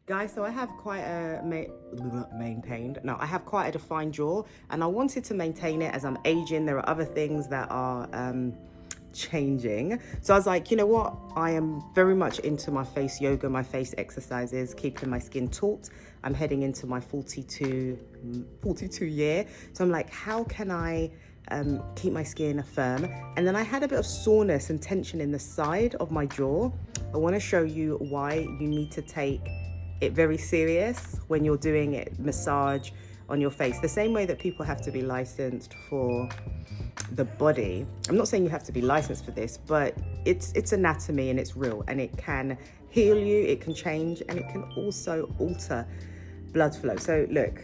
Guys, so I have quite a I have quite a defined jaw, and I wanted to maintain it as I'm aging. There are other things that are changing. So I was like, you know what? I am very much into my face yoga, my face exercises, keeping my skin taut. I'm heading into my 42 year. So I'm like, how can I keep my skin firm? And then I had a bit of soreness and tension in the side of my jaw. I want to show you why you need to take it very serious when you're doing it massage on your face, the same way that people have to be licensed for the body. I'm not saying you have to be licensed for this, but it's anatomy and it's real, and it can heal you, it can change, and it can also alter blood flow. So look,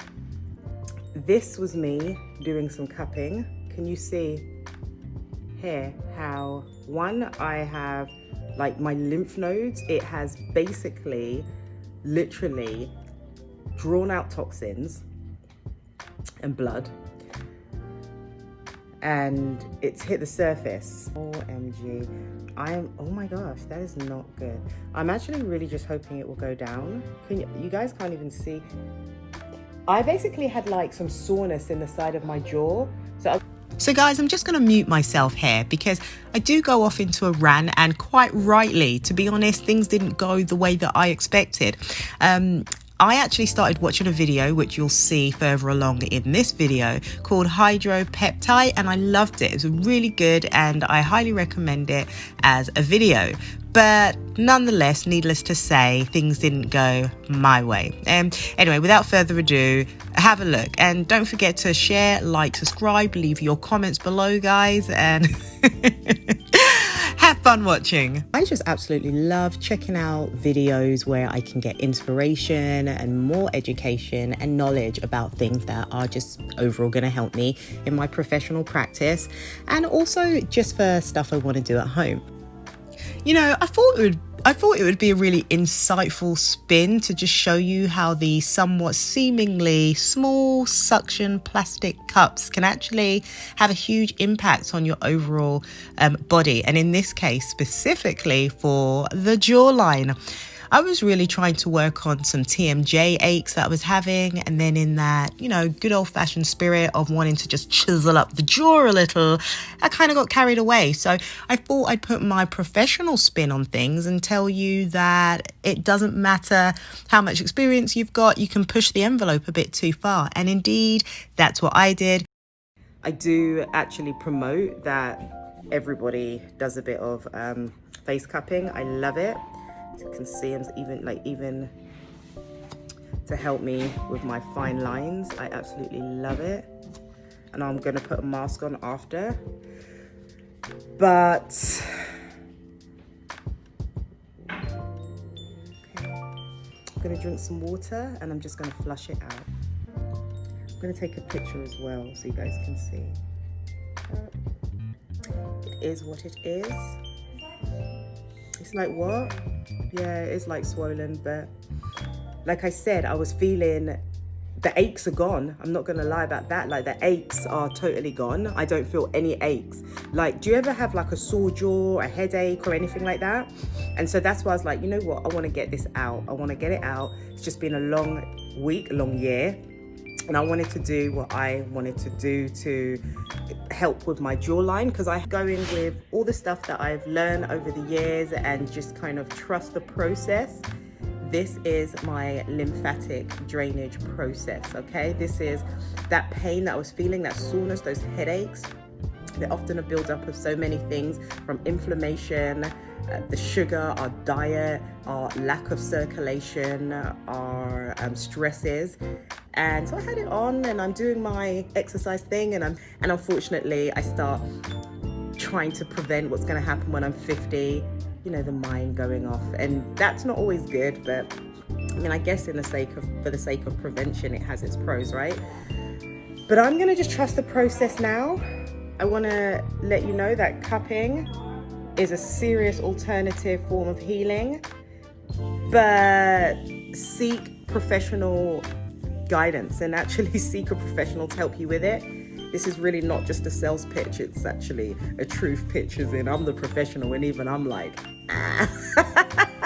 this was me doing some cupping. Can you see here how I have like my lymph nodes, it has basically literally drawn out toxins and blood, and it's hit the surface. OMG, oh my gosh, that is not good. I'm actually really just hoping it will go down. You guys can't even see. I basically had like some soreness in the side of my jaw. So guys, I'm just going to mute myself here because I do go off into a rant, and quite rightly, to be honest, things didn't go the way that I expected. I actually started watching a video, which you'll see further along in this video, called Hydropeptide, and I loved it. It was really good, and I highly recommend it as a video. But nonetheless, needless to say, things didn't go my way. Anyway, without further ado, have a look. And don't forget to share, like, subscribe, leave your comments below, guys, and have fun watching. I just absolutely love checking out videos where I can get inspiration and more education and knowledge about things that are just overall going to help me in my professional practice, and also just for stuff I want to do at home. You know, I thought it would be a really insightful spin to just show you how the somewhat seemingly small suction plastic cups can actually have a huge impact on your overall body, and in this case specifically for the jawline. I was really trying to work on some TMJ aches that I was having, and then in that, you know, good old-fashioned spirit of wanting to just chisel up the jaw a little, I kind of got carried away. So I thought I'd put my professional spin on things and tell you that it doesn't matter how much experience you've got, you can push the envelope a bit too far. And indeed, that's what I did. I do actually promote that everybody does a bit of face cupping. I love it. As you can see, even to help me with my fine lines. I absolutely love it. And I'm gonna put a mask on after. But okay. I'm gonna drink some water and I'm just gonna flush it out. I'm gonna take a picture as well so you guys can see. It is what it is. It's like what? Yeah, it's like swollen, but like I said, I was feeling the aches are gone. I'm not gonna lie about that. Like the aches are totally gone. I don't feel any aches. Like, do you ever have like a sore jaw, a headache or anything like that? And so that's why I was like, you know what? I wanna get this out. I wanna get it out. It's just been a long week, a long year. And I wanted to do what I wanted to do to help with my jawline, because I go in with all the stuff that I've learned over the years and just kind of trust the process. This is my lymphatic drainage process, okay? This is that pain that I was feeling, that soreness, those headaches. They're often a build-up of so many things, from inflammation, the sugar, our diet, our lack of circulation, our stresses. And so I had it on, and I'm doing my exercise thing, and unfortunately I start trying to prevent what's going to happen when I'm 50. You know, the mind going off, and that's not always good. But I mean, I guess for the sake of prevention, it has its pros, right? But I'm going to just trust the process now. I want to let you know that cupping is a serious alternative form of healing, but seek professional guidance and actually seek a professional to help you with it. This is really not just a sales pitch, it's actually a truth pitch, as in I'm the professional, and even I'm like, ah.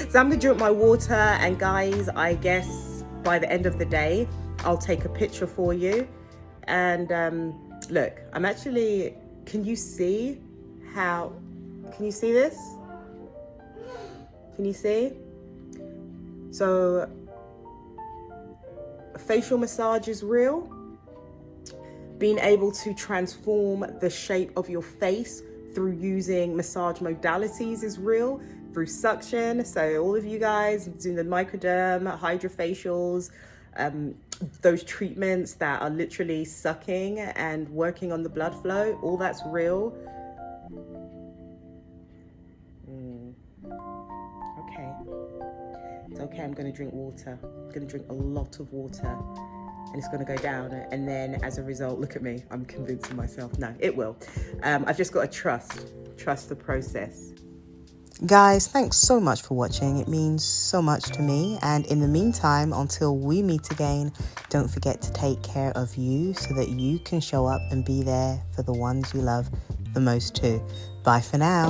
So I'm gonna drink my water, and guys, I guess by the end of the day, I'll take a picture for you. And look, I'm actually, can you see how, can you see this? Can you see? So facial massage is real. Being able to transform the shape of your face through using massage modalities is real, through suction. So all of you guys doing the microderm, hydrofacials, those treatments that are literally sucking and working on the blood flow, all that's real. Okay. It's okay, I'm gonna drink water. I'm gonna drink a lot of water, and it's gonna go down. And then as a result, look at me, I'm convincing myself. No, it will. I've just got to trust the process. Guys, thanks so much for watching. It means so much to me. And in the meantime, until we meet again, don't forget to take care of you so that you can show up and be there for the ones you love the most too. Bye for now.